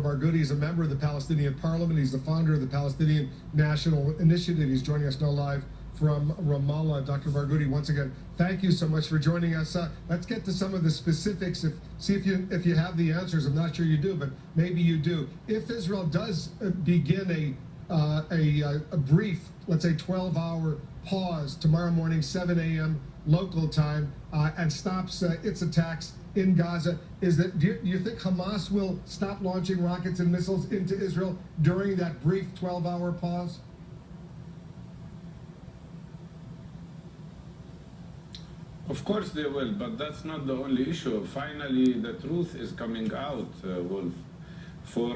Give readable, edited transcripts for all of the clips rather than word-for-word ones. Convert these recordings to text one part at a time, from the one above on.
Barghouti is a member of the Palestinian Parliament. He's the founder of the Palestinian National Initiative. He's joining us now live from Ramallah. Dr. Barghouti, once again, thank you so much for joining us. Let's get to some of the specifics. See if you have the answers. I'm not sure you do, but maybe you do. If Israel does begin a brief, let's say 12-hour pause tomorrow morning, 7 a.m. local time, and stops its attacks in Gaza, do you think Hamas will stop launching rockets and missiles into Israel during that brief 12-hour pause? Of course they will, but that's not the only issue. Finally, the truth is coming out, Wolf. For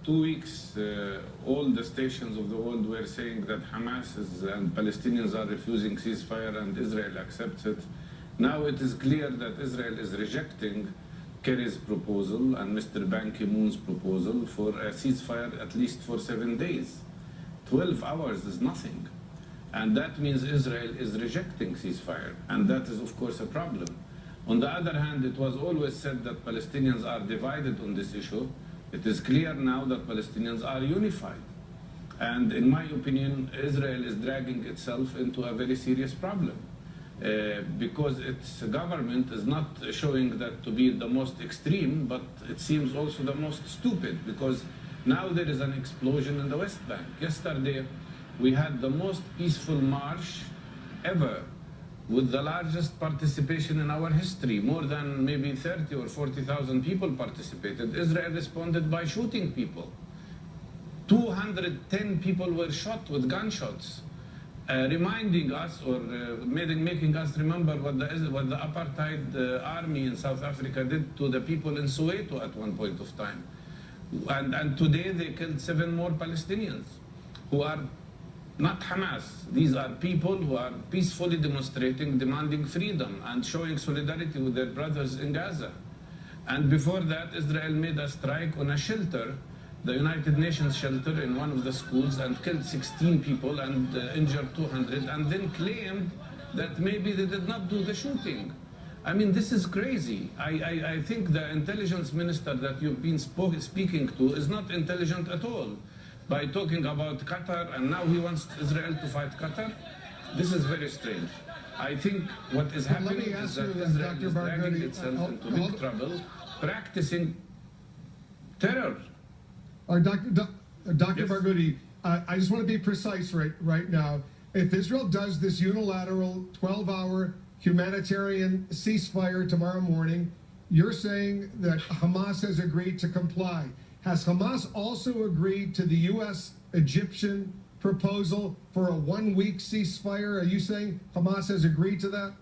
2 weeks, all the stations of the world were saying that Hamas and Palestinians are refusing ceasefire and Israel accepts it. Now it is clear that Israel is rejecting Kerry's proposal and Mr. Ban Ki-moon's proposal for a ceasefire at least for 7 days. 12 hours is nothing. And that means Israel is rejecting ceasefire. And that is, of course, a problem. On the other hand, it was always said that Palestinians are divided on this issue. It is clear now that Palestinians are unified. And in my opinion, Israel is dragging itself into a very serious problem because its government is not showing that to be the most extreme, but it seems also the most stupid, because now there is an explosion in the West Bank. Yesterday, we had the most peaceful march ever, with the largest participation in our history. More than maybe 30 or 40,000 people participated. Israel responded by shooting people. 210 people were shot with gunshots, reminding us or making us remember what the apartheid army in South Africa did to the people in Soweto at one point of time. And today they killed 7 more Palestinians who are not Hamas. These are people who are peacefully demonstrating, demanding freedom and showing solidarity with their brothers in Gaza. And before that, Israel made a strike on a shelter, the United Nations shelter in one of the schools, and killed 16 people and injured 200, and then claimed that maybe they did not do the shooting. I mean, this is crazy. I think the intelligence minister that you've been speaking to is not intelligent at all. By talking about Qatar, and now he wants Israel to fight Qatar. This is very strange. I think what is happening is that Israel is dragging itself into big trouble, practicing terror. Dr. Yes. Barghouti, I just want to be precise right now. If Israel does this unilateral 12-hour humanitarian ceasefire tomorrow morning, you're saying that Hamas has agreed to comply. Has Hamas also agreed to the U.S.-Egyptian proposal for a 1-week ceasefire? Are you saying Hamas has agreed to that?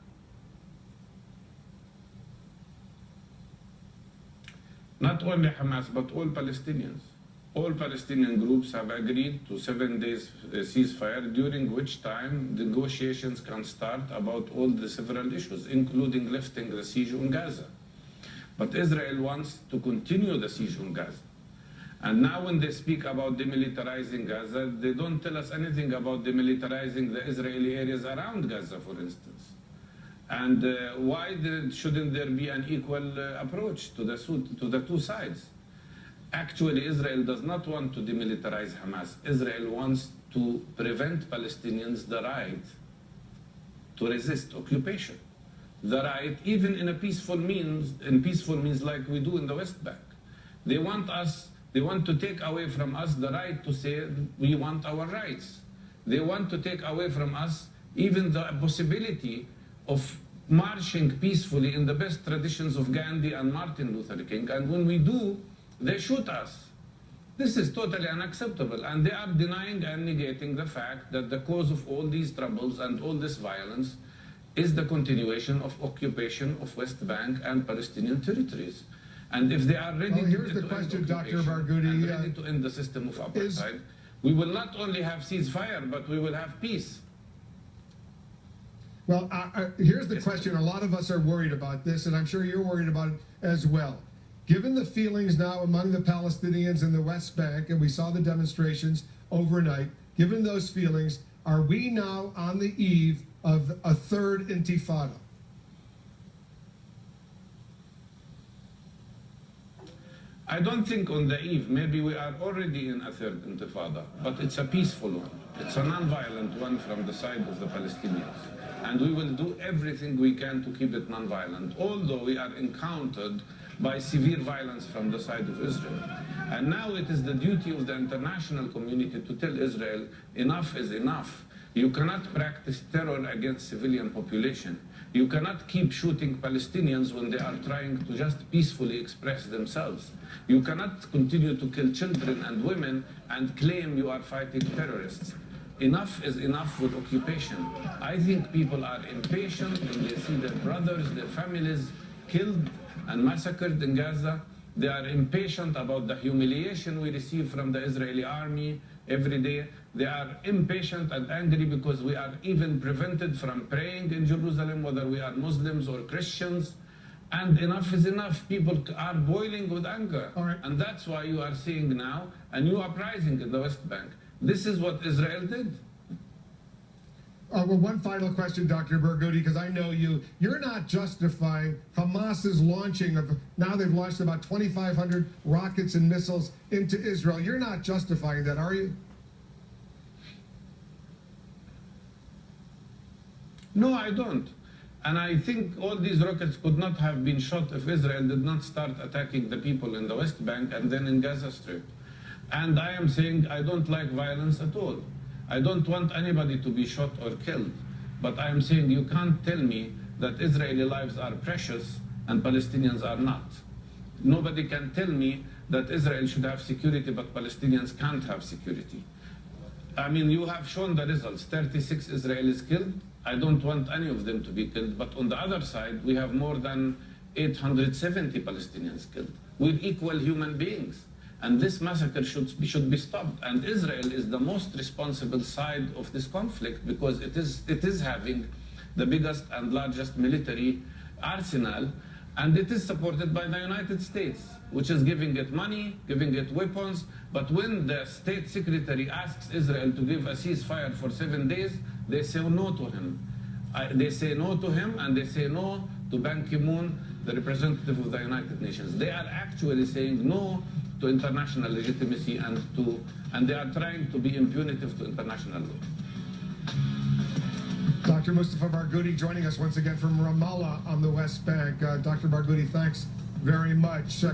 Not only Hamas, but all Palestinians. All Palestinian groups have agreed to 7 days ceasefire, during which time negotiations can start about all the several issues, including lifting the siege on Gaza. But Israel wants to continue the siege on Gaza. And now when they speak about demilitarizing Gaza, they don't tell us anything about demilitarizing the Israeli areas around Gaza, for instance. And why shouldn't there be an equal approach to the two sides? Actually, Israel does not want to demilitarize Hamas. Israel wants to prevent Palestinians the right to resist occupation. The right, even in peaceful means like we do in the West Bank. They want to take away from us the right to say we want our rights. They want to take away from us even the possibility of marching peacefully in the best traditions of Gandhi and Martin Luther King. And when we do, they shoot us. This is totally unacceptable. And they are denying and negating the fact that the cause of all these troubles and all this violence is the continuation of occupation of West Bank and Palestinian territories. And if they are ready here's the question, Dr. Barghouti, and ready to end the system of apartheid, we will not only have ceasefire, but we will have peace. Well, here's the question. A lot of us are worried about this, and I'm sure you're worried about it as well. Given the feelings now among the Palestinians in the West Bank, and we saw the demonstrations overnight, given those feelings, are we now on the eve of a third intifada? I don't think on the eve, maybe we are already in a third intifada, but it's a peaceful one. It's a non-violent one from the side of the Palestinians. And we will do everything we can to keep it non-violent, although we are encountered by severe violence from the side of Israel. And now it is the duty of the international community to tell Israel, enough is enough. You cannot practice terror against civilian population. You cannot keep shooting Palestinians when they are trying to just peacefully express themselves. You cannot continue to kill children and women and claim you are fighting terrorists. Enough is enough with occupation. I think people are impatient when they see their brothers, their families killed and massacred in Gaza. They are impatient about the humiliation we receive from the Israeli army every day. They are impatient and angry because we are even prevented from praying in Jerusalem, whether we are Muslims or Christians. And enough is enough. People are boiling with anger. All right. And that's why you are seeing now a new uprising in the West Bank. This is what Israel did. Well, one final question, Dr. Barghouti, because I know you're not justifying Hamas's launching of, now they've launched about 2,500 rockets and missiles into Israel. You're not justifying that, are you? No, I don't. And I think all these rockets could not have been shot if Israel did not start attacking the people in the West Bank and then in Gaza Strip. And I am saying I don't like violence at all. I don't want anybody to be shot or killed. But I am saying you can't tell me that Israeli lives are precious and Palestinians are not. Nobody can tell me that Israel should have security but Palestinians can't have security. I mean, you have shown the results. 36 Israelis killed. I don't want any of them to be killed. But on the other side, we have more than 870 Palestinians killed. We're equal human beings. And this massacre should be stopped. And Israel is the most responsible side of this conflict because it is having the biggest and largest military arsenal, and it is supported by the United States, which is giving it money, giving it weapons. But when the state secretary asks Israel to give a ceasefire for 7 days, they say no to him. They say no to him, and they say no to Ban Ki-moon, the representative of the United Nations. They are actually saying no to international legitimacy and they are trying to be impunitive to international law. Dr. Mustafa Barghouti joining us once again from Ramallah on the West Bank. Dr. Barghouti, thanks very much.